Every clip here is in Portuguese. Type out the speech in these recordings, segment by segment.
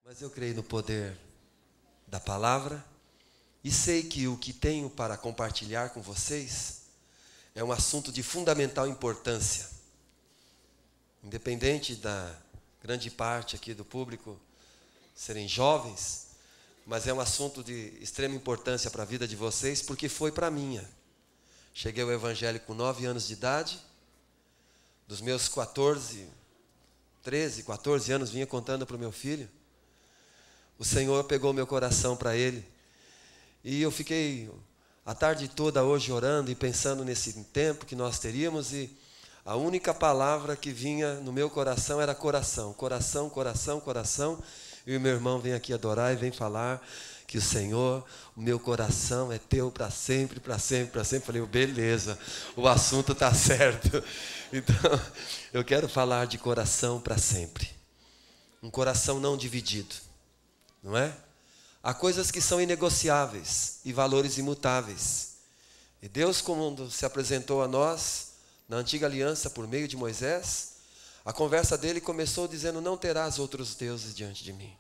Mas eu creio no poder da palavra e sei que o que tenho para compartilhar com vocês é um assunto de fundamental importância. Independente da grande parte aqui do público serem jovens, mas é um assunto de extrema importância para a vida de vocês, porque foi para a minha. Cheguei ao Evangelho com 9 anos de idade, dos meus 13, 14 anos, vinha contando para o meu filho. O Senhor pegou meu coração para Ele. E eu fiquei a tarde toda hoje orando e pensando nesse tempo que nós teríamos. E a única palavra que vinha no meu coração era coração. Coração, coração, coração. E o meu irmão vem aqui adorar e vem falar que o Senhor, o meu coração é teu para sempre, para sempre, para sempre. Falei, beleza, o assunto está certo. Então, eu quero falar de coração para sempre. Um coração não dividido. Não é? Há coisas que são inegociáveis e valores imutáveis. E Deus, quando se apresentou a nós na antiga aliança por meio de Moisés, a conversa dele começou dizendo: não terás outros deuses diante de mim.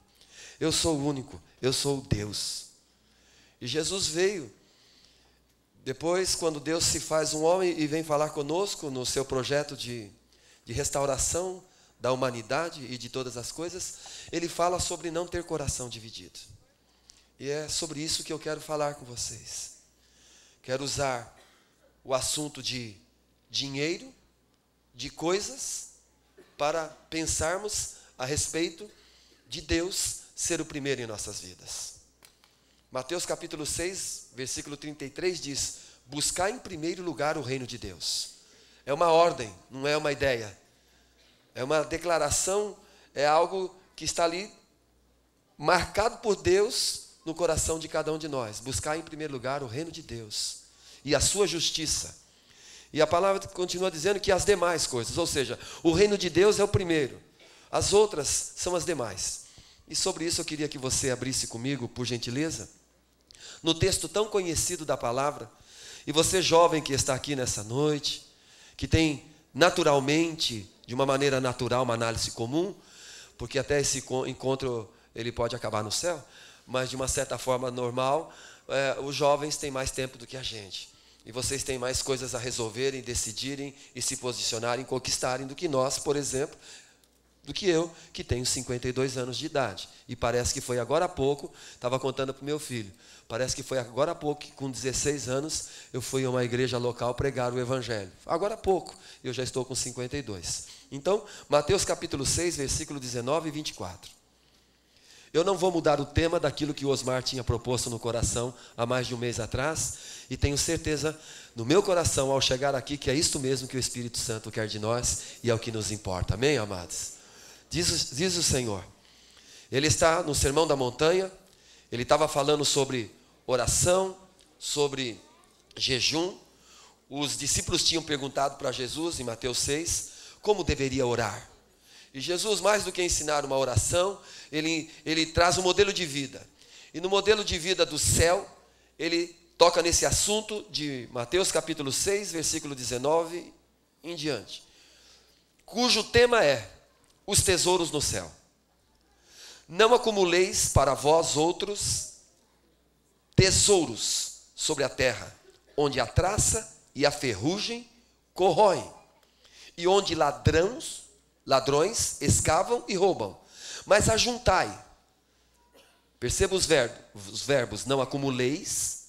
Eu sou o único, eu sou o Deus. E Jesus veio. Depois, quando Deus se faz um homem e vem falar conosco no seu projeto de restauração da humanidade e de todas as coisas, Ele fala sobre não ter coração dividido. E é sobre isso que eu quero falar com vocês. Quero usar o assunto de dinheiro, de coisas, para pensarmos a respeito de Deus ser o primeiro em nossas vidas. Mateus capítulo 6, versículo 33 diz: buscar em primeiro lugar o reino de Deus. É uma ordem, não é uma ideia. É uma declaração, é algo que está ali marcado por Deus no coração de cada um de nós. Buscar em primeiro lugar o reino de Deus e a sua justiça. E a palavra continua dizendo que as demais coisas, ou seja, o reino de Deus é o primeiro, as outras são as demais. E sobre isso eu queria que você abrisse comigo, por gentileza, no texto tão conhecido da palavra. E você jovem que está aqui nessa noite, que tem naturalmente, de uma maneira natural, uma análise comum, porque até esse encontro ele pode acabar no céu, mas de uma certa forma normal, os jovens têm mais tempo do que a gente. E vocês têm mais coisas a resolverem, decidirem e se posicionarem, conquistarem do que nós, por exemplo, do que eu, que tenho 52 anos de idade. E parece que foi agora há pouco, estava contando para o meu filho, parece que foi agora há pouco que com 16 anos eu fui a uma igreja local pregar o Evangelho. Agora há pouco, eu já estou com 52. Então, Mateus capítulo 6, versículo 19 e 24. Eu não vou mudar o tema daquilo que o Osmar tinha proposto no coração há mais de um mês atrás, e tenho certeza no meu coração, ao chegar aqui, que é isto mesmo que o Espírito Santo quer de nós e é o que nos importa. Amém, amados? Diz o Senhor. Ele está no Sermão da Montanha, ele estava falando sobre oração, sobre jejum. Os discípulos tinham perguntado para Jesus, em Mateus 6, como deveria orar. E Jesus, mais do que ensinar uma oração, ele traz um modelo de vida. E no modelo de vida do céu, ele toca nesse assunto de Mateus capítulo 6, versículo 19 em diante, cujo tema é os tesouros no céu. Não acumuleis para vós outros tesouros sobre a terra, onde a traça e a ferrugem corroem, e onde ladrões escavam e roubam. Mas ajuntai, perceba os verbos, não acumuleis,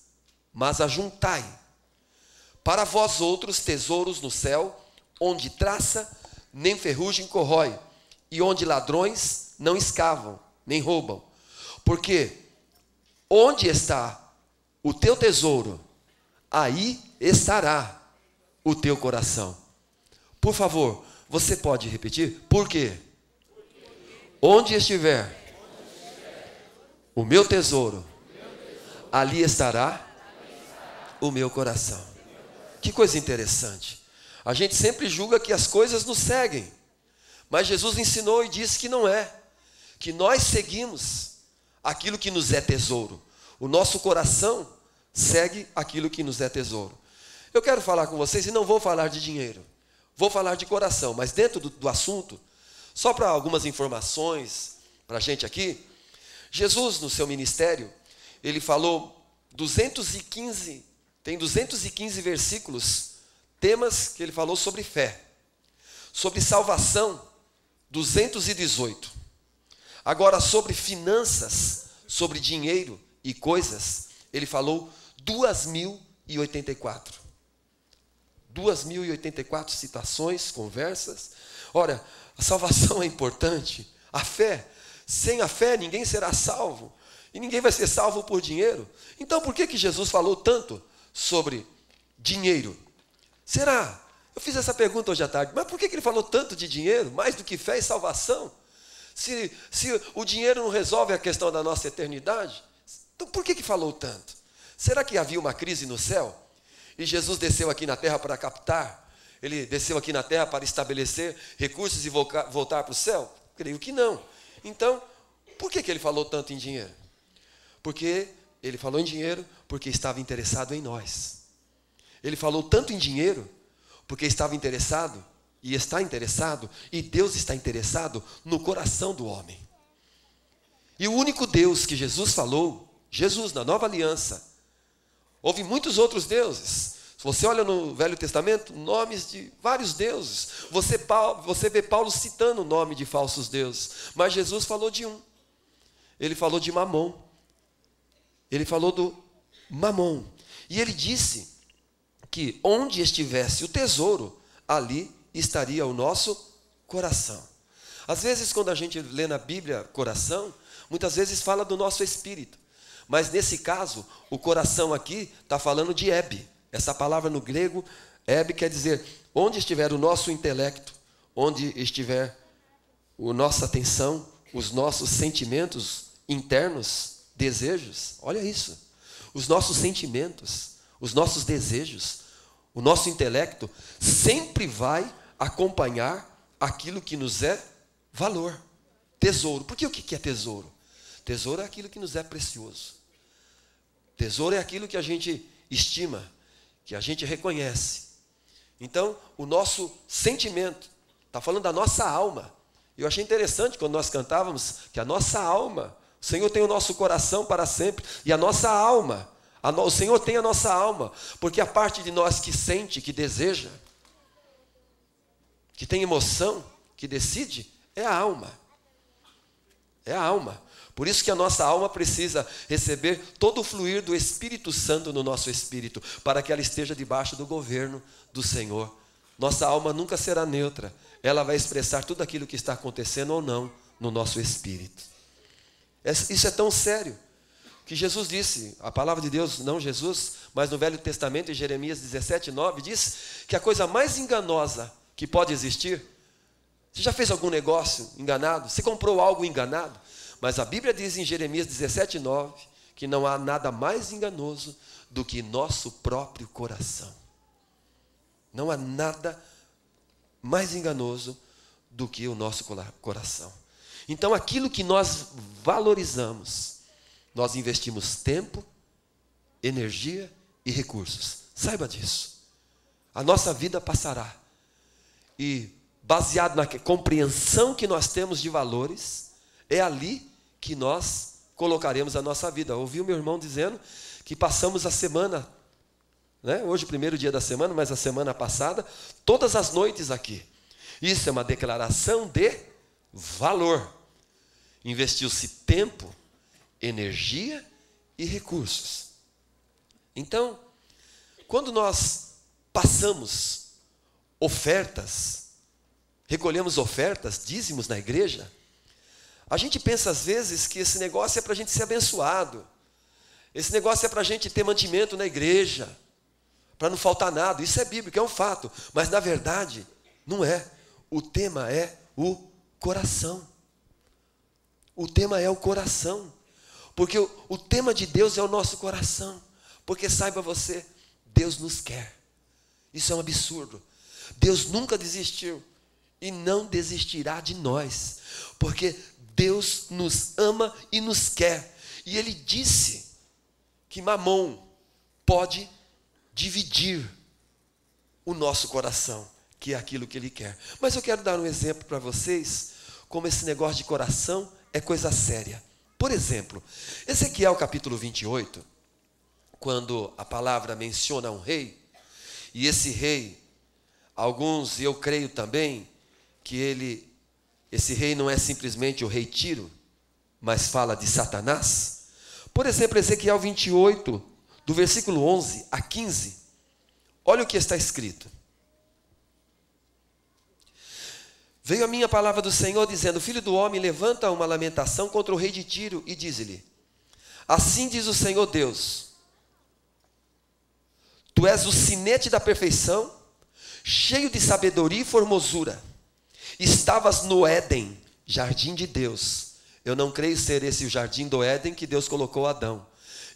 mas ajuntai para vós outros tesouros no céu, onde traça nem ferrugem corrói, e onde ladrões não escavam, nem roubam. Porque onde está o teu tesouro, aí estará o teu coração. Por favor, você pode repetir? Por quê? Onde estiver o meu tesouro, ali estará o meu coração. Que coisa interessante. A gente sempre julga que as coisas nos seguem, mas Jesus ensinou e disse que não é. Que nós seguimos aquilo que nos é tesouro. O nosso coração segue aquilo que nos é tesouro. Eu quero falar com vocês e não vou falar de dinheiro. Vou falar de coração, mas dentro do assunto, só para algumas informações para a gente aqui, Jesus, no seu ministério, ele falou 215, tem 215 versículos, temas que ele falou sobre fé. Sobre salvação, 218. Agora, sobre finanças, sobre dinheiro e coisas, ele falou 2.084. 2.084 citações, conversas. Ora, a salvação é importante. A fé, sem a fé ninguém será salvo. E ninguém vai ser salvo por dinheiro. Então por que Jesus falou tanto sobre dinheiro? Será? Eu fiz essa pergunta hoje à tarde. Mas por que ele falou tanto de dinheiro? Mais do que fé e salvação? Se o dinheiro não resolve a questão da nossa eternidade, então por que falou tanto? Será que havia uma crise no céu? E Jesus desceu aqui na terra para captar? Ele desceu aqui na terra para estabelecer recursos e voltar para o céu? Creio que não. Então, por que ele falou tanto em dinheiro? Porque ele falou em dinheiro porque estava interessado em nós. Ele falou tanto em dinheiro porque estava interessado e está interessado, e Deus está interessado no coração do homem. E o único Deus que Jesus falou, Jesus na Nova Aliança, houve muitos outros deuses. Se você olha no Velho Testamento, nomes de vários deuses. Você vê Paulo citando o nome de falsos deuses. Mas Jesus falou de um. Ele falou de Mamon. Ele falou do Mamon. E ele disse que onde estivesse o tesouro, ali estaria o nosso coração. Às vezes, quando a gente lê na Bíblia coração, muitas vezes fala do nosso espírito. Mas nesse caso, o coração aqui está falando de Eb. Essa palavra no grego, Eb, quer dizer, onde estiver o nosso intelecto, onde estiver a nossa atenção, os nossos sentimentos internos, desejos, olha isso. Os nossos sentimentos, os nossos desejos, o nosso intelecto sempre vai acompanhar aquilo que nos é valor, tesouro. Porque o que é tesouro? Tesouro é aquilo que nos é precioso. Tesouro é aquilo que a gente estima, que a gente reconhece. Então, o nosso sentimento, está falando da nossa alma. Eu achei interessante quando nós cantávamos que a nossa alma, o Senhor tem o nosso coração para sempre, e a nossa alma, o Senhor tem a nossa alma, porque a parte de nós que sente, que deseja, que tem emoção, que decide, é a alma. É a alma. Por isso que a nossa alma precisa receber todo o fluir do Espírito Santo no nosso espírito, para que ela esteja debaixo do governo do Senhor. Nossa alma nunca será neutra. Ela vai expressar tudo aquilo que está acontecendo ou não no nosso espírito. Isso é tão sério que Jesus disse, a palavra de Deus, não Jesus, mas no Velho Testamento, em Jeremias 17:9, diz que a coisa mais enganosa que pode existir, você já fez algum negócio enganado? Você comprou algo enganado? Mas a Bíblia diz em Jeremias 17:9 que não há nada mais enganoso do que nosso próprio coração. Não há nada mais enganoso do que o nosso coração. Então, aquilo que nós valorizamos, nós investimos tempo, energia e recursos. Saiba disso. A nossa vida passará. E, baseado na compreensão que nós temos de valores, é ali que nós colocaremos a nossa vida. Eu ouvi o meu irmão dizendo que passamos a semana, né? Hoje o primeiro dia da semana, mas a semana passada, todas as noites aqui. Isso é uma declaração de valor. Investiu-se tempo, energia e recursos. Então, quando nós passamos ofertas, recolhemos ofertas, dízimos na igreja, a gente pensa às vezes que esse negócio é para a gente ser abençoado. Esse negócio é para a gente ter mantimento na igreja, para não faltar nada. Isso é bíblico, é um fato. Mas na verdade, não é. O tema é o coração. O tema é o coração. Porque o tema de Deus é o nosso coração. Porque saiba você, Deus nos quer. Isso é um absurdo. Deus nunca desistiu e não desistirá de nós. Porque Deus nos ama e nos quer. E Ele disse que Mamon pode dividir o nosso coração, que é aquilo que Ele quer. Mas eu quero dar um exemplo para vocês, como esse negócio de coração é coisa séria. Por exemplo, Ezequiel capítulo 28, quando a palavra menciona um rei, e esse rei, alguns, e eu creio também, que esse rei não é simplesmente o rei Tiro, mas fala de Satanás. Por exemplo, Ezequiel 28, do versículo 11 a 15, olha o que está escrito. Veio a minha palavra do Senhor dizendo: filho do homem, levanta uma lamentação contra o rei de Tiro e diz-lhe: assim diz o Senhor Deus, tu és o sinete da perfeição, cheio de sabedoria e formosura. Estavas no Éden, jardim de Deus. Eu não creio ser esse o jardim do Éden que Deus colocou Adão.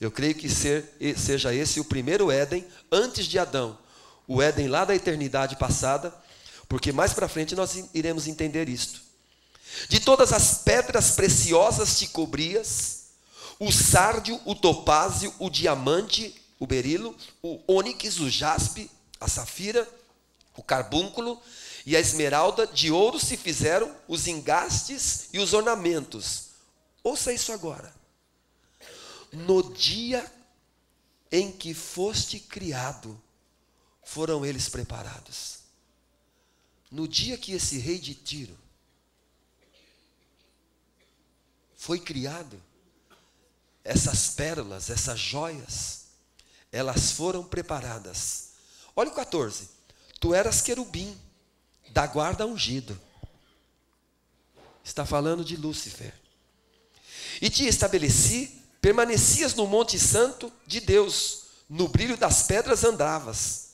Eu creio que seja esse o primeiro Éden antes de Adão. O Éden lá da eternidade passada, porque mais para frente nós iremos entender isto. De todas as pedras preciosas te cobrias, o sárdio, o topázio, o diamante, o berilo, o ônix, o jaspe, a safira, o carbúnculo e a esmeralda, de ouro se fizeram os engastes e os ornamentos. Ouça isso agora. No dia em que foste criado, foram eles preparados. No dia que esse rei de Tiro foi criado, essas pérolas, essas joias, elas foram preparadas. Olha o 14. Tu eras querubim, da guarda ungido. Está falando de Lúcifer. E te estabeleci, permanecias no monte santo de Deus, no brilho das pedras andavas.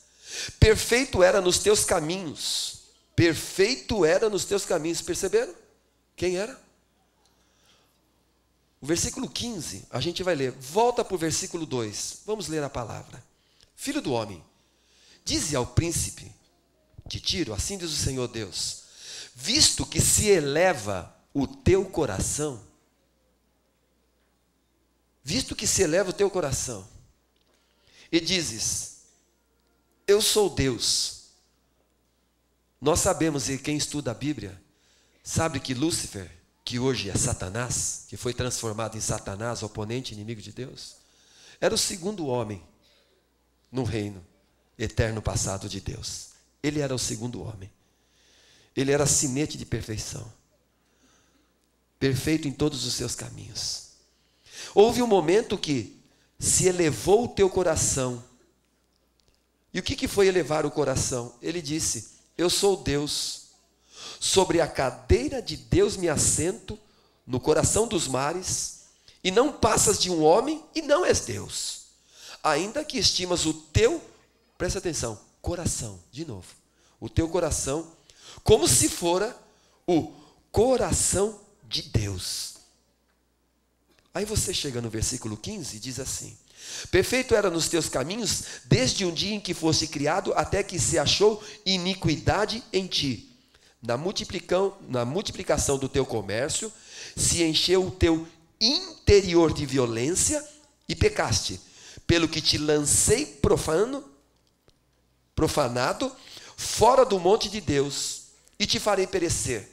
Perfeito era nos teus caminhos. Perfeito era nos teus caminhos. Perceberam? Quem era? O versículo 15, a gente vai ler. Volta para o versículo 2. Vamos ler a palavra. Filho do homem, dize ao príncipe de Tiro, assim diz o Senhor Deus, visto que se eleva o teu coração, e dizes, eu sou Deus. Nós sabemos, e quem estuda a Bíblia, sabe que Lúcifer, que hoje é Satanás, que foi transformado em Satanás, oponente, inimigo de Deus, era o segundo homem no reino eterno passado de Deus. Ele era o segundo homem. Ele era sinete de perfeição. Perfeito em todos os seus caminhos. Houve um momento que se elevou o teu coração. E o que foi elevar o coração? Ele disse, eu sou Deus. Sobre a cadeira de Deus me assento, no coração dos mares, e não passas de um homem e não és Deus. Ainda que estimas o teu, presta atenção, coração, de novo, o teu coração, como se fora o coração de Deus. Aí você chega no versículo 15 e diz assim, perfeito era nos teus caminhos, desde um dia em que foste criado, até que se achou iniquidade em ti. Na multiplicação do teu comércio, se encheu o teu interior de violência e pecaste, pelo que te lancei profanado, fora do monte de Deus, e te farei perecer.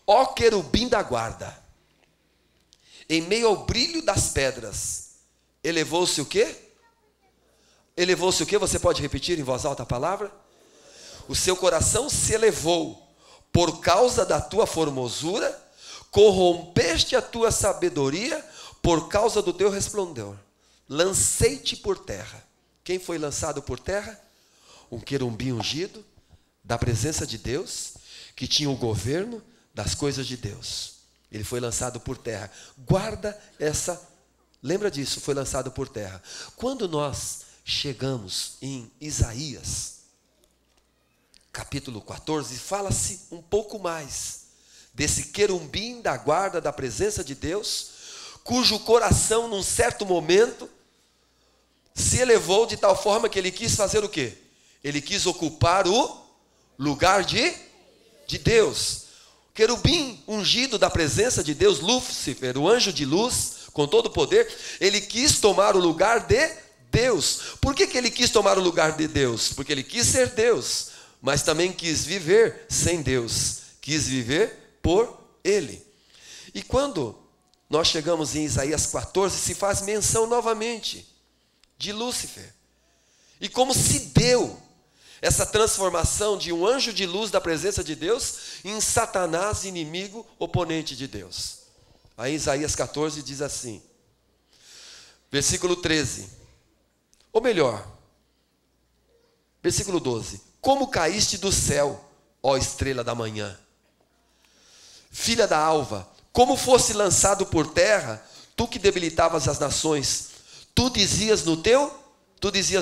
Ó querubim da guarda, em meio ao brilho das pedras, elevou-se o quê? Elevou-se o quê? Você pode repetir em voz alta a palavra? O seu coração se elevou por causa da tua formosura, corrompeste a tua sabedoria por causa do teu resplendor. Lancei-te por terra. Quem foi lançado por terra? Um querubim ungido, da presença de Deus, que tinha o governo das coisas de Deus. Ele foi lançado por terra. Guarda essa, lembra disso, foi lançado por terra. Quando nós chegamos em Isaías, capítulo 14, fala-se um pouco mais desse querubim da guarda da presença de Deus, cujo coração, num certo momento, se elevou de tal forma que ele quis fazer o quê? Ele quis ocupar o lugar de Deus. Querubim ungido da presença de Deus, Lúcifer, o anjo de luz, com todo o poder, ele quis tomar o lugar de Deus. Por que ele quis tomar o lugar de Deus? Porque ele quis ser Deus, mas também quis viver sem Deus, quis viver por Ele. E quando nós chegamos em Isaías 14, se faz menção novamente de Lúcifer. E como se deu essa transformação de um anjo de luz da presença de Deus em Satanás, inimigo, oponente de Deus. Aí Isaías 14 diz assim, versículo 13, ou melhor, versículo 12. Como caíste do céu, ó estrela da manhã, filha da alva, como fosse lançado por terra, tu que debilitavas as nações, tu dizias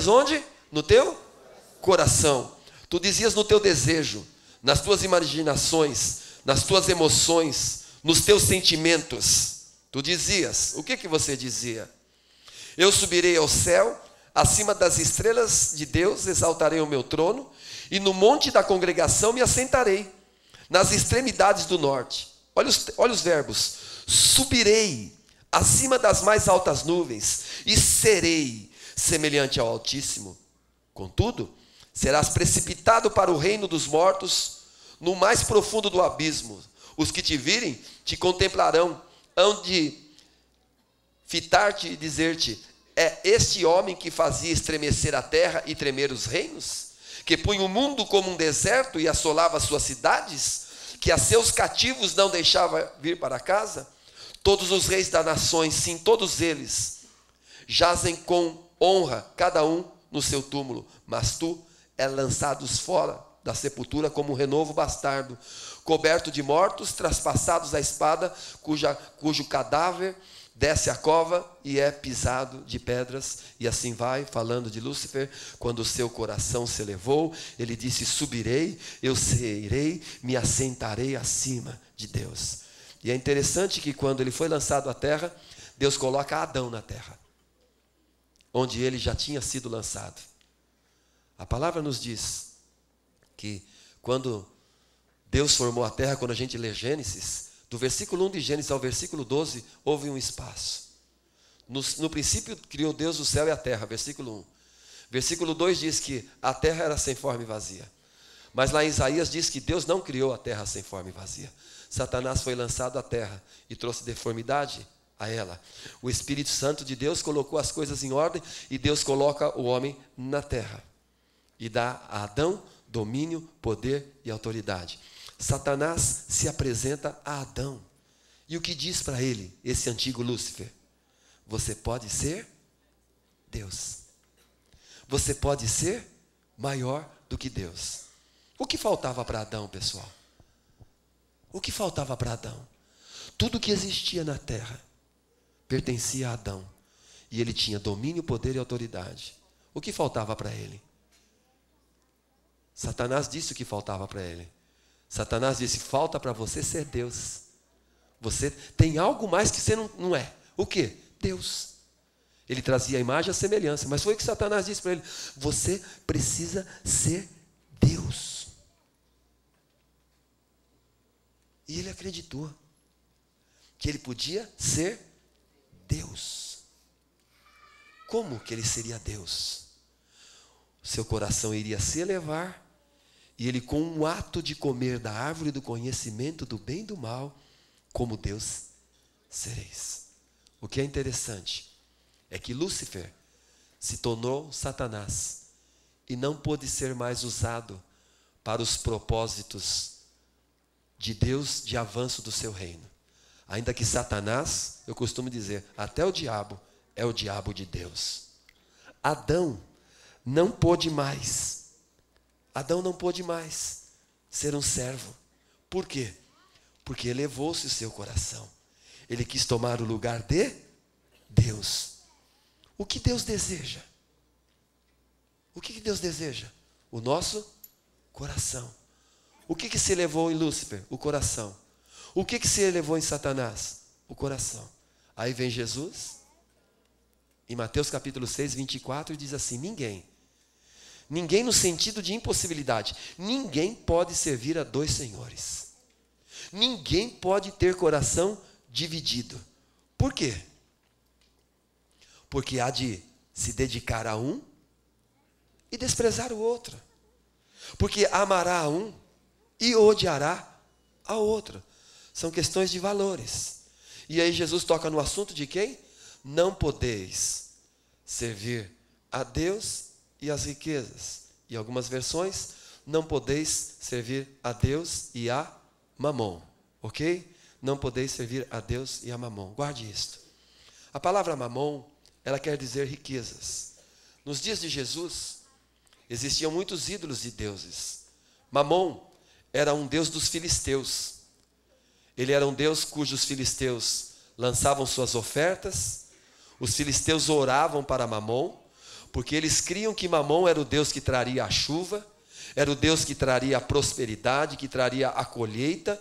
onde? No teu coração, tu dizias no teu desejo, nas tuas imaginações, nas tuas emoções, nos teus sentimentos, tu dizias, o que você dizia? Eu subirei ao céu, acima das estrelas de Deus exaltarei o meu trono, e no monte da congregação me assentarei, nas extremidades do norte. Olha os verbos, subirei acima das mais altas nuvens, e serei semelhante ao Altíssimo. Contudo, serás precipitado para o reino dos mortos, no mais profundo do abismo. Os que te virem, te contemplarão, hão de fitar-te e dizer-te, é este homem que fazia estremecer a terra e tremer os reinos? Que punha o mundo como um deserto e assolava as suas cidades? Que a seus cativos não deixava vir para casa? Todos os reis das nações, sim, todos eles, jazem com honra, cada um no seu túmulo, mas tu és lançados fora da sepultura como um renovo bastardo, coberto de mortos, traspassados à espada, cujo cadáver desce a cova e é pisado de pedras. E assim vai, falando de Lúcifer, quando o seu coração se elevou, ele disse, subirei, eu serei, me assentarei acima de Deus. E é interessante que quando ele foi lançado à terra, Deus coloca Adão na terra, onde ele já tinha sido lançado. A palavra nos diz que quando Deus formou a terra, quando a gente lê Gênesis, do versículo 1 de Gênesis ao versículo 12, houve um espaço. No princípio criou Deus o céu e a terra, versículo 1. Versículo 2 diz que a terra era sem forma e vazia. Mas lá em Isaías diz que Deus não criou a terra sem forma e vazia. Satanás foi lançado à terra e trouxe deformidade a ela. O Espírito Santo de Deus colocou as coisas em ordem e Deus coloca o homem na terra. E dá a Adão domínio, poder e autoridade. Satanás se apresenta a Adão. E o que diz para ele, esse antigo Lúcifer? Você pode ser Deus. Você pode ser maior do que Deus. O que faltava para Adão, pessoal? O que faltava para Adão? Tudo que existia na terra pertencia a Adão. E ele tinha domínio, poder e autoridade. O que faltava para ele? Satanás disse o que faltava para ele. Satanás disse, falta para você ser Deus. Você tem algo mais que você não é. O quê? Deus. Ele trazia a imagem e a semelhança, mas foi o que Satanás disse para ele. Você precisa ser Deus. E ele acreditou que ele podia ser Deus. Como que ele seria Deus? Seu coração iria se elevar, e ele, com um ato de comer da árvore do conhecimento do bem e do mal, como Deus sereis. O que é interessante é que Lúcifer se tornou Satanás e não pôde ser mais usado para os propósitos de Deus de avanço do seu reino. Ainda que Satanás, eu costumo dizer, até o diabo é o diabo de Deus. Adão não pôde mais ser um servo. Por quê? Porque elevou-se o seu coração. Ele quis tomar o lugar de Deus. O que Deus deseja? O que Deus deseja? O nosso coração. O que se elevou em Lúcifer? O coração. O que se elevou em Satanás? O coração. Aí vem Jesus, em Mateus capítulo 6, 24, e diz assim, ninguém no sentido de impossibilidade, ninguém pode servir a dois senhores. Ninguém pode ter coração dividido. Por quê? Porque há de se dedicar a um e desprezar o outro. Porque amará a um e odiará a outro. São questões de valores. E aí Jesus toca no assunto de quem? Não podeis servir a Deus e as riquezas. Em algumas versões, não podeis servir a Deus e a Mamon. Ok? Não podeis servir a Deus e a Mamon. Guarde isto. A palavra Mamon, ela quer dizer riquezas. Nos dias de Jesus, existiam muitos ídolos de deuses. Mamon era um deus dos filisteus. Ele era um deus cujos filisteus lançavam suas ofertas. Os filisteus oravam para Mamon, porque eles criam que Mamon era o Deus que traria a chuva, era o Deus que traria a prosperidade, que traria a colheita.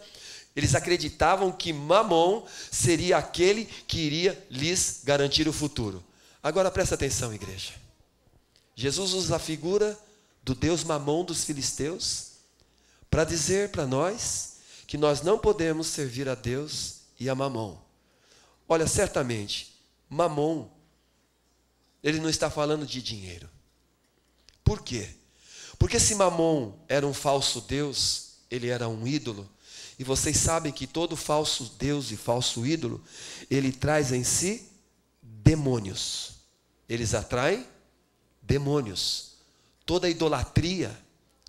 Eles acreditavam que Mamon seria aquele que iria lhes garantir o futuro. Agora presta atenção, igreja. Jesus usa a figura do Deus Mamon dos filisteus para dizer para nós que nós não podemos servir a Deus e a Mamon. Olha, certamente, Mamon, ele não está falando de dinheiro. Por quê? Porque se Mamon era um falso deus, ele era um ídolo, e vocês sabem que todo falso deus e falso ídolo, ele traz em si demônios. Eles atraem demônios. Toda idolatria,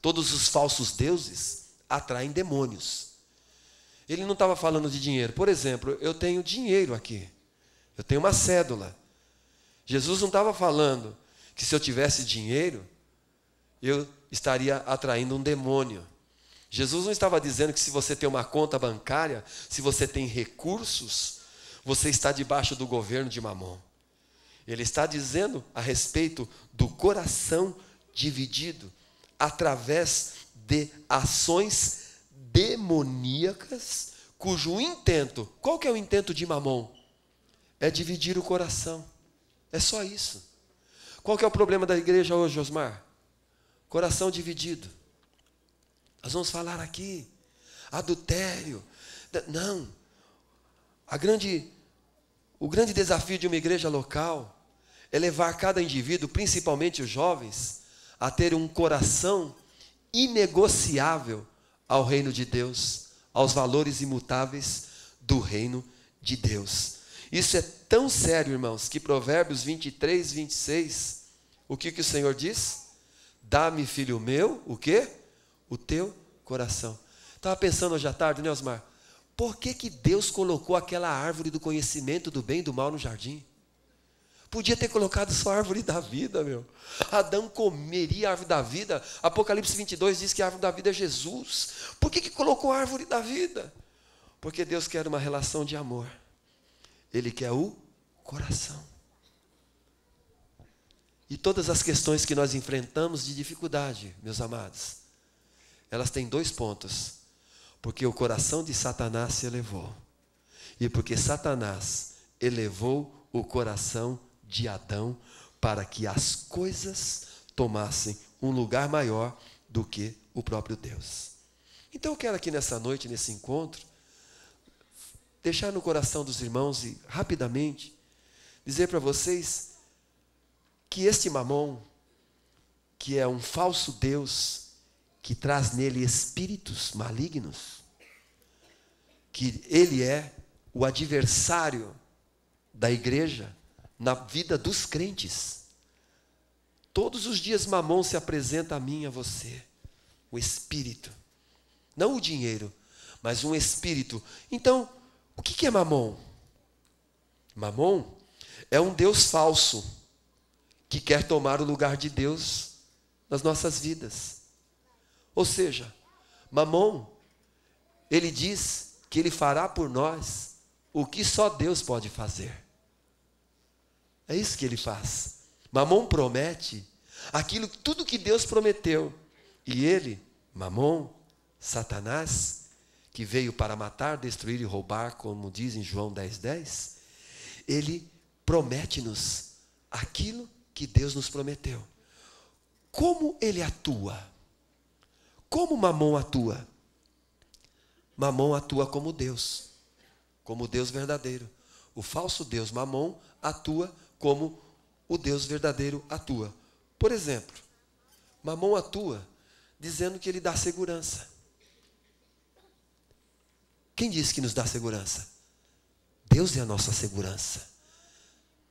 todos os falsos deuses atraem demônios. Ele não estava falando de dinheiro. Por exemplo, eu tenho dinheiro aqui. Eu tenho uma cédula. Jesus não estava falando que se eu tivesse dinheiro, eu estaria atraindo um demônio. Jesus não estava dizendo que se você tem uma conta bancária, se você tem recursos, você está debaixo do governo de Mamon. Ele está dizendo a respeito do coração dividido através de ações demoníacas, cujo intento, qual que é o intento de Mamon? É dividir o coração. É só isso. Qual que é o problema da igreja hoje, Osmar? Coração dividido. Nós vamos falar aqui, adultério. Não. O grande desafio de uma igreja local é levar cada indivíduo, principalmente os jovens, a ter um coração inegociável ao reino de Deus, aos valores imutáveis do reino de Deus. Isso é tão sério, irmãos, que Provérbios 23, 26, o que o Senhor diz? Dá-me, filho meu, o quê? O teu coração. Estava pensando hoje à tarde, né, Osmar? Por que Deus colocou aquela árvore do conhecimento do bem e do mal no jardim? Podia ter colocado só a árvore da vida, meu. Adão comeria a árvore da vida. Apocalipse 22 diz que a árvore da vida é Jesus. Por que colocou a árvore da vida? Porque Deus quer uma relação de amor. Ele quer o coração. E todas as questões que nós enfrentamos de dificuldade, meus amados, elas têm dois pontos. Porque o coração de Satanás se elevou. E porque Satanás elevou o coração de Adão para que as coisas tomassem um lugar maior do que o próprio Deus. Então eu quero aqui nessa noite, nesse encontro, deixar no coração dos irmãos e rapidamente dizer para vocês que este Mamon, que é um falso Deus, que traz nele espíritos malignos, que ele é o adversário da igreja na vida dos crentes. Todos os dias Mamon se apresenta a mim e a você, o espírito, não o dinheiro, mas um espírito. Então, o que é Mamon? Mamon é um Deus falso que quer tomar o lugar de Deus nas nossas vidas. Ou seja, Mamon, ele diz que ele fará por nós o que só Deus pode fazer. É isso que ele faz. Mamon promete tudo que Deus prometeu. E ele, Mamon, Satanás, que veio para matar, destruir e roubar, como diz em João 10:10, ele promete-nos aquilo que Deus nos prometeu. Como ele atua? Como Mamon atua? Mamon atua como Deus verdadeiro. O falso Deus Mamon atua como o Deus verdadeiro atua. Por exemplo, Mamon atua dizendo que ele dá segurança. Quem disse que nos dá segurança? Deus é a nossa segurança.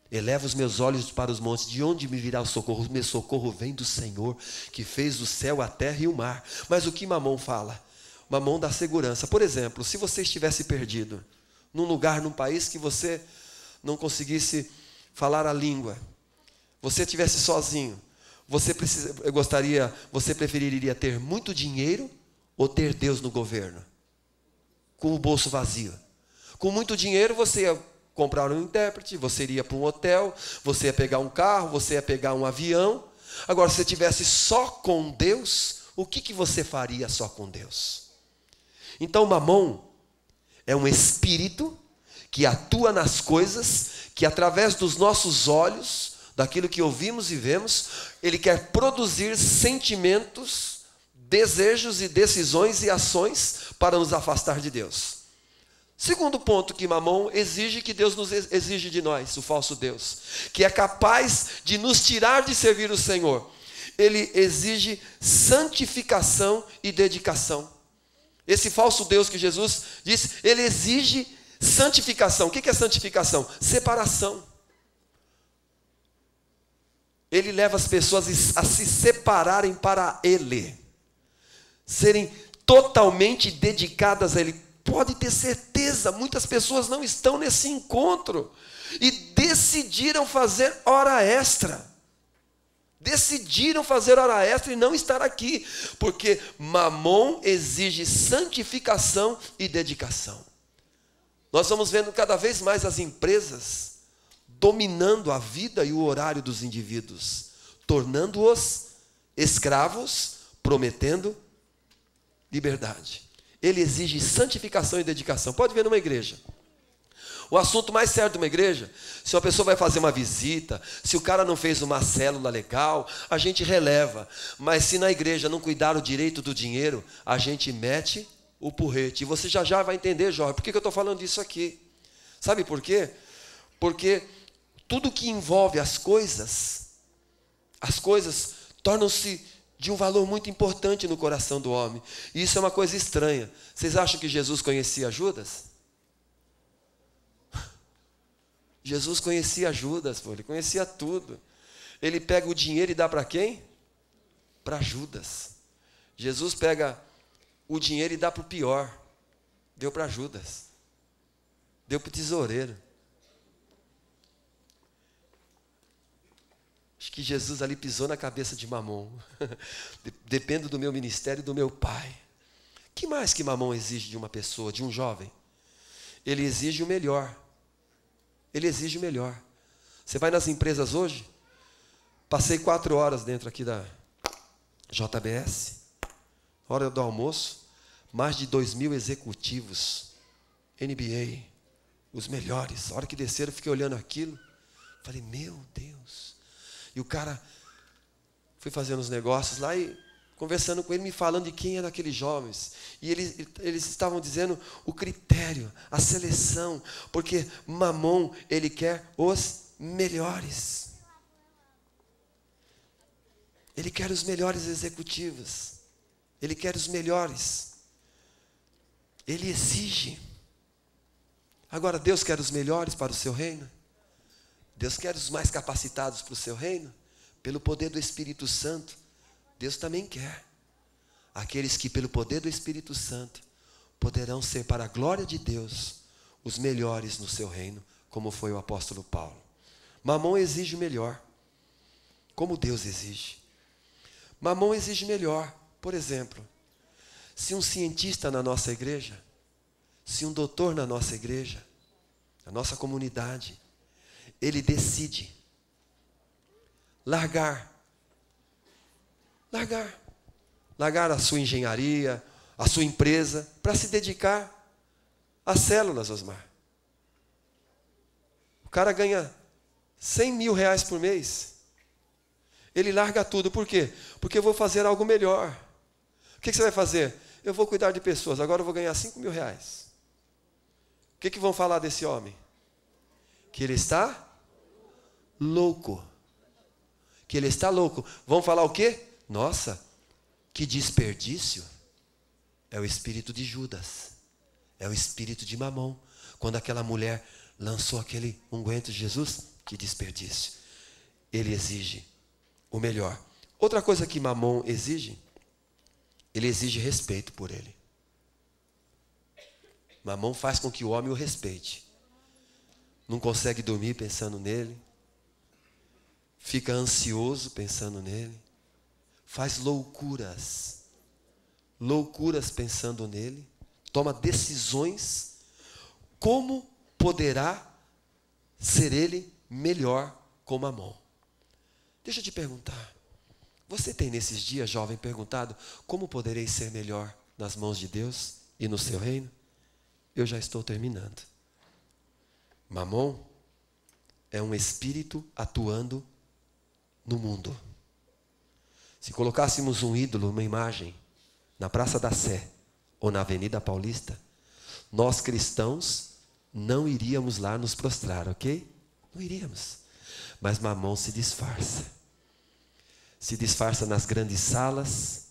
Eleva os meus olhos para os montes, de onde me virá o socorro? O meu socorro vem do Senhor, que fez o céu, a terra e o mar. Mas o que Mamon fala? Mamon dá segurança. Por exemplo, se você estivesse perdido, num lugar, num país que você não conseguisse falar a língua, você estivesse sozinho, você preferiria ter muito dinheiro ou ter Deus no governo? Com o bolso vazio. Com muito dinheiro você ia comprar um intérprete, você iria para um hotel, você ia pegar um carro, você ia pegar um avião. Agora, se você estivesse só com Deus, o que você faria só com Deus? Então, Mamon é um espírito que atua nas coisas, que através dos nossos olhos, daquilo que ouvimos e vemos, ele quer produzir sentimentos, desejos e decisões e ações para nos afastar de Deus. Segundo ponto que Mamon exige, que Deus nos exige de nós, o falso Deus, que é capaz de nos tirar de servir o Senhor. Ele exige santificação e dedicação. Esse falso Deus que Jesus disse, ele exige santificação. O que é santificação? Separação. Ele leva as pessoas a se separarem para Ele, serem totalmente dedicadas a Ele. Pode ter certeza, muitas pessoas não estão nesse encontro e decidiram fazer hora extra. Decidiram fazer hora extra e não estar aqui, porque Mamon exige santificação e dedicação. Nós vamos vendo cada vez mais as empresas dominando a vida e o horário dos indivíduos, tornando-os escravos, prometendo liberdade. Ele exige santificação e dedicação. Pode ver numa igreja. O assunto mais sério de uma igreja, se uma pessoa vai fazer uma visita, se o cara não fez uma célula legal, a gente releva. Mas se na igreja não cuidar o direito do dinheiro, a gente mete o porrete. E você já vai entender, Jorge, por que eu estou falando disso aqui? Sabe por quê? Porque tudo que envolve as coisas tornam-se de um valor muito importante no coração do homem. E isso é uma coisa estranha. Vocês acham que Jesus conhecia Judas? Jesus conhecia Judas, ele conhecia tudo. Ele pega o dinheiro e dá para quem? Para Judas. Jesus pega o dinheiro e dá para o pior. Deu para Judas. Deu para o tesoureiro. Acho que Jesus ali pisou na cabeça de Mamon. Dependo do meu ministério e do meu pai. O que mais que Mamon exige de uma pessoa, de um jovem? Ele exige o melhor. Ele exige o melhor. Você vai nas empresas hoje? Passei 4 horas dentro aqui da JBS. Hora do almoço. Mais de 2.000 executivos. NBA. Os melhores. A hora que desceram, eu fiquei olhando aquilo. Falei, meu Deus. E o cara foi fazendo os negócios lá e conversando com ele, me falando de quem eram aqueles jovens. E eles estavam dizendo o critério, a seleção, porque Mamon, ele quer os melhores. Ele quer os melhores executivos. Ele quer os melhores. Ele exige. Agora, Deus quer os melhores para o seu reino? Deus quer os mais capacitados para o seu reino? Pelo poder do Espírito Santo, Deus também quer. Aqueles que pelo poder do Espírito Santo poderão ser para a glória de Deus os melhores no seu reino, como foi o apóstolo Paulo. Mamon exige o melhor, como Deus exige. Mamon exige melhor. Por exemplo, se um cientista na nossa igreja, se um doutor na nossa igreja, na nossa comunidade, ele decide largar a sua engenharia, a sua empresa, para se dedicar às células, Osmar. O cara ganha 100 mil reais por mês. Ele larga tudo, por quê? Porque eu vou fazer algo melhor. O que você vai fazer? Eu vou cuidar de pessoas, agora eu vou ganhar 5 mil reais. O que vão falar desse homem? Que ele está louco. Que ele está louco. Vão falar o quê? Nossa, que desperdício. É o espírito de Judas. É o espírito de Mamon. Quando aquela mulher lançou aquele unguento de Jesus, que desperdício. Ele exige o melhor. Outra coisa que Mamon exige, ele exige respeito por ele. Mamon faz com que o homem o respeite. Não consegue dormir pensando nele. Fica ansioso pensando nele. Faz loucuras. Loucuras pensando nele. Toma decisões. Como poderá ser ele melhor com Mamon? Deixa eu te perguntar. Você tem nesses dias, jovem, perguntado como poderei ser melhor nas mãos de Deus e no seu reino? Eu já estou terminando. Mamon é um espírito atuando no mundo. Se colocássemos um ídolo, uma imagem, na Praça da Sé ou na Avenida Paulista, nós cristãos não iríamos lá nos prostrar, ok? Não iríamos. Mas Mamon se disfarça. Se disfarça nas grandes salas,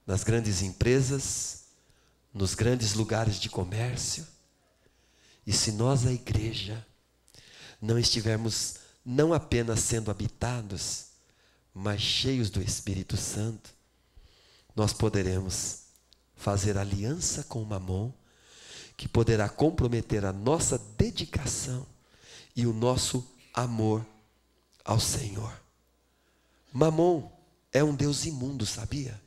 nas grandes empresas, nos grandes lugares de comércio. E se nós, a igreja, não estivermos não apenas sendo habitados, mas cheios do Espírito Santo, nós poderemos fazer aliança com Mamon, que poderá comprometer a nossa dedicação e o nosso amor ao Senhor. Mamon é um Deus imundo, sabia?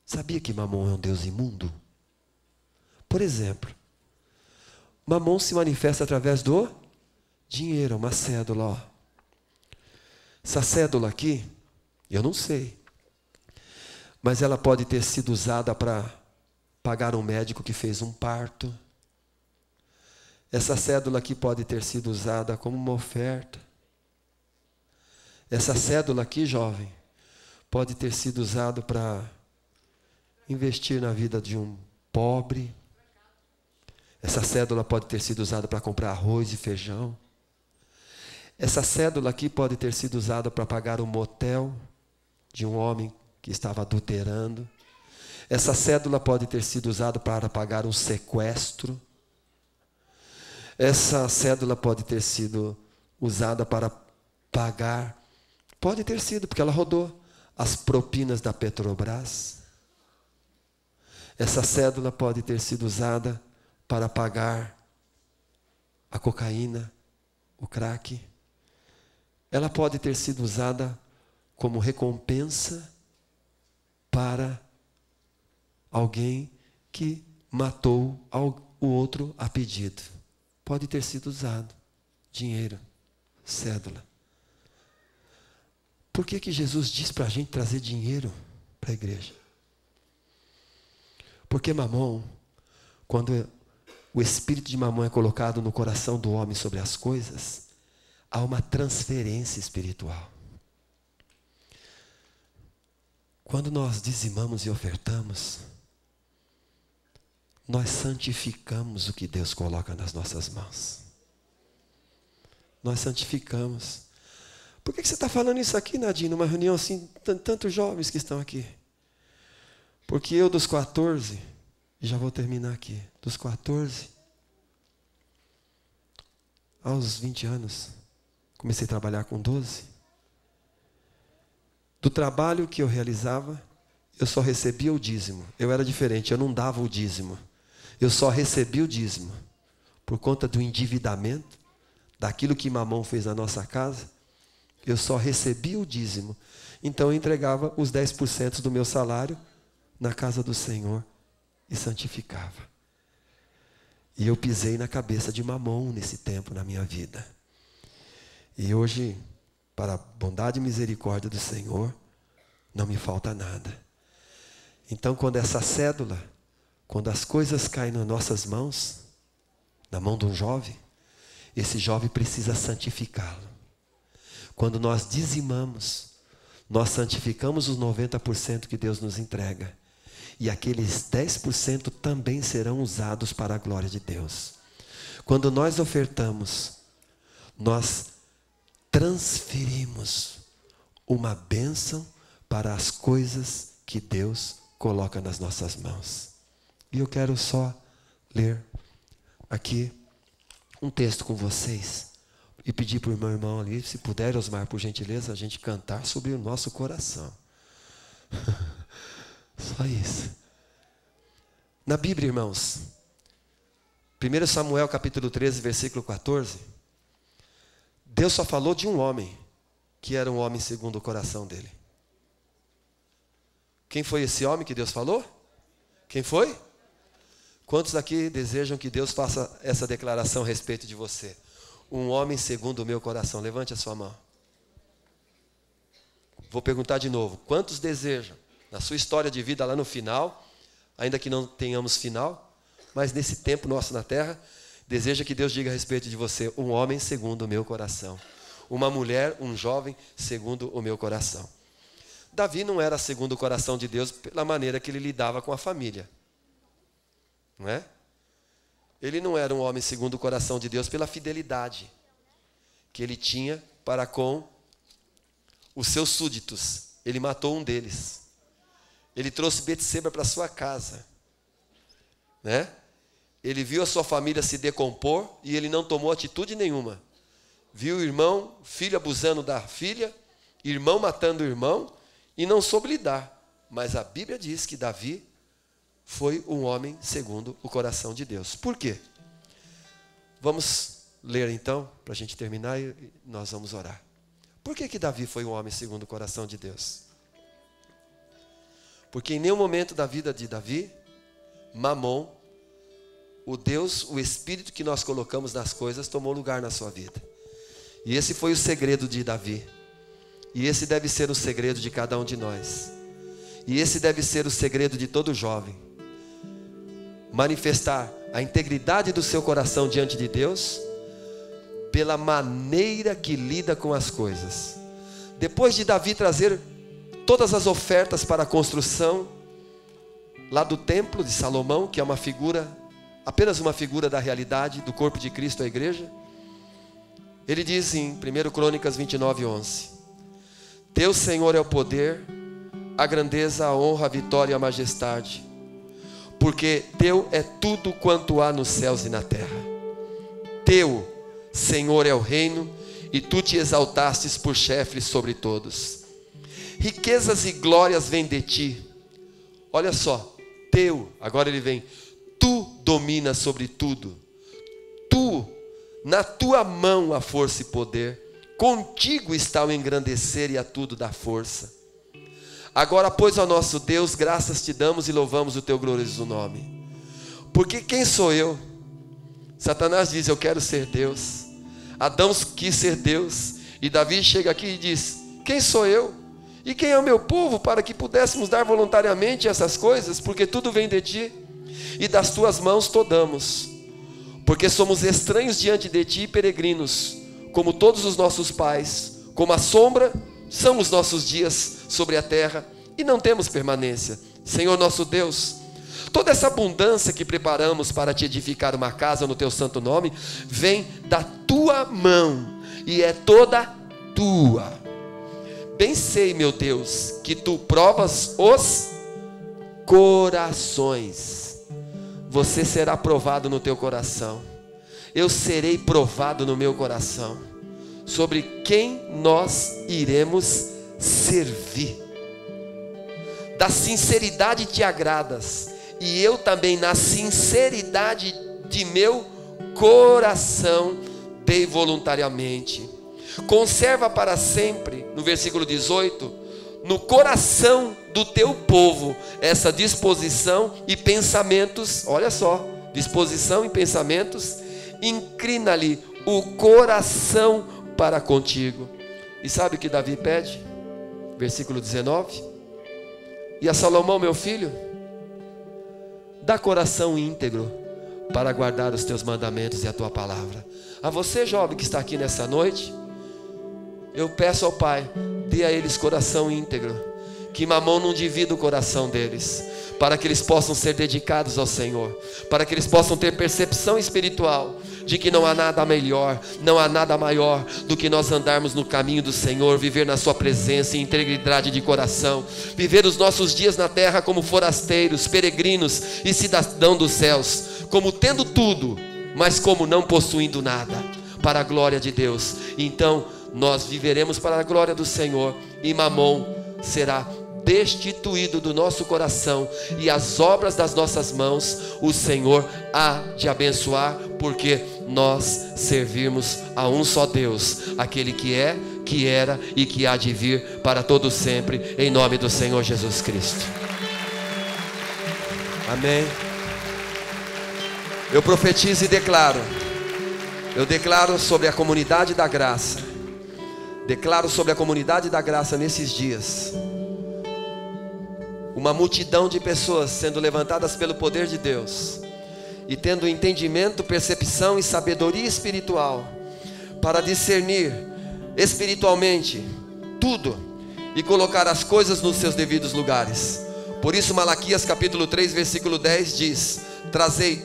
Sabia que Mamon é um Deus imundo? Por exemplo, Mamon se manifesta através do dinheiro, uma cédula. Ó. Essa cédula aqui, eu não sei, mas ela pode ter sido usada para pagar um médico que fez um parto. Essa cédula aqui pode ter sido usada como uma oferta. Essa cédula aqui, jovem, pode ter sido usada para investir na vida de um pobre. Essa cédula pode ter sido usada para comprar arroz e feijão. Essa cédula aqui pode ter sido usada para pagar um motel de um homem que estava adulterando. Essa cédula pode ter sido usada para pagar um sequestro. Essa cédula pode ter sido usada para pagar, pode ter sido, porque ela rodou, as propinas da Petrobras. Essa cédula pode ter sido usada para pagar a cocaína, o crack. Ela pode ter sido usada como recompensa para alguém que matou o outro a pedido. Pode ter sido usado. Dinheiro, cédula. Por que Jesus diz para a gente trazer dinheiro para a igreja? Porque Mamon, quando o espírito de Mamon é colocado no coração do homem sobre as coisas, há uma transferência espiritual. Quando nós dizimamos e ofertamos, nós santificamos o que Deus coloca nas nossas mãos. Nós santificamos. Por que você está falando isso aqui, Nadine, numa reunião assim, tantos jovens que estão aqui? Porque eu dos 14, e já vou terminar aqui, dos 14 aos 20 anos, comecei a trabalhar com 12. Do trabalho que eu realizava, eu só recebia o dízimo. Eu era diferente, eu não dava o dízimo. Eu só recebia o dízimo. Por conta do endividamento, daquilo que Mamon fez na nossa casa, eu só recebia o dízimo. Então eu entregava os 10% do meu salário na casa do Senhor e santificava. E eu pisei na cabeça de Mamon nesse tempo na minha vida. E hoje, para a bondade e misericórdia do Senhor, não me falta nada. Então, quando essa cédula, quando as coisas caem nas nossas mãos, na mão de um jovem, esse jovem precisa santificá-lo. Quando nós dizimamos, nós santificamos os 90% que Deus nos entrega. E aqueles 10% também serão usados para a glória de Deus. Quando nós ofertamos, nós transferimos uma bênção para as coisas que Deus coloca nas nossas mãos. E eu quero só ler aqui um texto com vocês e pedir para o meu irmão ali, se puder, Osmar, por gentileza, a gente cantar sobre o nosso coração. Só isso. Na Bíblia, irmãos, 1 Samuel capítulo 13, versículo 14, Deus só falou de um homem, que era um homem segundo o coração dele. Quem foi esse homem que Deus falou? Quem foi? Quantos aqui desejam que Deus faça essa declaração a respeito de você? Um homem segundo o meu coração. Levante a sua mão. Vou perguntar de novo. Quantos desejam, na sua história de vida lá no final, ainda que não tenhamos final, mas nesse tempo nosso na terra, deseja que Deus diga a respeito de você, um homem segundo o meu coração. Uma mulher, um jovem segundo o meu coração. Davi não era segundo o coração de Deus pela maneira que ele lidava com a família. Não é? Ele não era um homem segundo o coração de Deus pela fidelidade que ele tinha para com os seus súditos. Ele matou um deles. Ele trouxe Betseba para sua casa. Né? Ele viu a sua família se decompor e ele não tomou atitude nenhuma. Viu o irmão, filho abusando da filha, irmão matando o irmão e não soube lidar. Mas a Bíblia diz que Davi foi um homem segundo o coração de Deus. Por quê? Vamos ler então, para a gente terminar e nós vamos orar. Por que Davi foi um homem segundo o coração de Deus? Porque em nenhum momento da vida de Davi, Mamon, o Deus, o Espírito que nós colocamos nas coisas, tomou lugar na sua vida. E esse foi o segredo de Davi. E esse deve ser o segredo de cada um de nós. E esse deve ser o segredo de todo jovem. Manifestar a integridade do seu coração diante de Deus pela maneira que lida com as coisas. Depois de Davi trazer todas as ofertas para a construção lá do templo de Salomão, que é uma figura, apenas uma figura da realidade do corpo de Cristo, a igreja, ele diz em 1 Crônicas 29:11: Teu, Senhor, é o poder, a grandeza, a honra, a vitória e a majestade, porque teu é tudo quanto há nos céus e na terra. Teu, Senhor, é o reino, e tu te exaltastes por chefe sobre todos. Riquezas e glórias vêm de ti. Olha só, teu, agora ele vem, tu dominas sobre tudo. Tu, na tua mão há força e poder. Contigo está o engrandecer e a tudo dá força. Agora, pois, ó nosso Deus, graças te damos e louvamos o teu glorioso nome. Porque quem sou eu? Satanás diz, eu quero ser Deus. Adão quis ser Deus. E Davi chega aqui e diz, quem sou eu? E quem é o meu povo para que pudéssemos dar voluntariamente essas coisas? Porque tudo vem de ti, e das tuas mãos tomamos. Porque somos estranhos diante de ti e peregrinos, como todos os nossos pais. Como a sombra são os nossos dias sobre a terra, e não temos permanência. Senhor nosso Deus, toda essa abundância que preparamos para te edificar uma casa no teu santo nome, vem da tua mão, e é toda tua. Bem sei, meu Deus, que tu provas os corações. Você será provado no teu coração. Eu serei provado no meu coração. Sobre quem nós iremos servir. Da sinceridade te agradas, e eu também na sinceridade de meu coração dei voluntariamente. Conserva para sempre, no versículo 18, no coração do teu povo essa disposição e pensamentos, olha só, disposição e pensamentos, inclina-lhe o coração para contigo. E sabe o que Davi pede? Versículo 19: e a Salomão, meu filho, dá coração íntegro para guardar os teus mandamentos e a tua palavra. A você, jovem que está aqui nessa noite, eu peço ao Pai, dê a eles coração íntegro, que Mamon não divida o coração deles, para que eles possam ser dedicados ao Senhor, para que eles possam ter percepção espiritual de que não há nada melhor, não há nada maior do que nós andarmos no caminho do Senhor, viver na sua presença em integridade de coração, viver os nossos dias na terra como forasteiros, peregrinos e cidadão dos céus, como tendo tudo, mas como não possuindo nada, para a glória de Deus. Então nós viveremos para a glória do Senhor, e Mamon será destituído do nosso coração, e as obras das nossas mãos o Senhor há de abençoar, porque nós servimos a um só Deus, aquele que é, que era e que há de vir para todo sempre, em nome do Senhor Jesus Cristo. Amém. Eu profetizo e declaro. Eu declaro sobre a comunidade da graça. Declaro sobre a comunidade da graça nesses dias uma multidão de pessoas sendo levantadas pelo poder de Deus, e tendo entendimento, percepção e sabedoria espiritual, para discernir espiritualmente tudo, e colocar as coisas nos seus devidos lugares. Por isso Malaquias capítulo 3 versículo 10 diz: trazei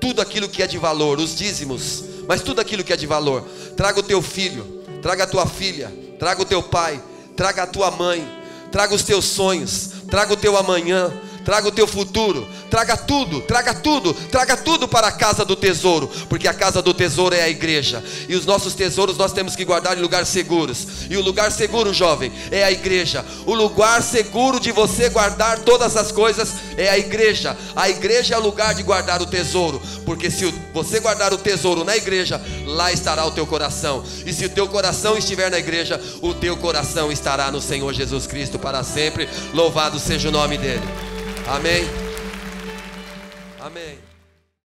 tudo aquilo que é de valor, os dízimos, mas tudo aquilo que é de valor. Traga o teu filho, traga a tua filha, traga o teu pai, traga a tua mãe, traga os teus sonhos, traga o teu amanhã, traga o teu futuro, traga tudo para a casa do tesouro, porque a casa do tesouro é a igreja, e os nossos tesouros nós temos que guardar em lugares seguros, e o lugar seguro, jovem, é a igreja. O lugar seguro de você guardar todas as coisas é a igreja. A igreja é o lugar de guardar o tesouro, porque se você guardar o tesouro na igreja, lá estará o teu coração, e se o teu coração estiver na igreja, o teu coração estará no Senhor Jesus Cristo para sempre. Louvado seja o nome dele. Amém. Amém.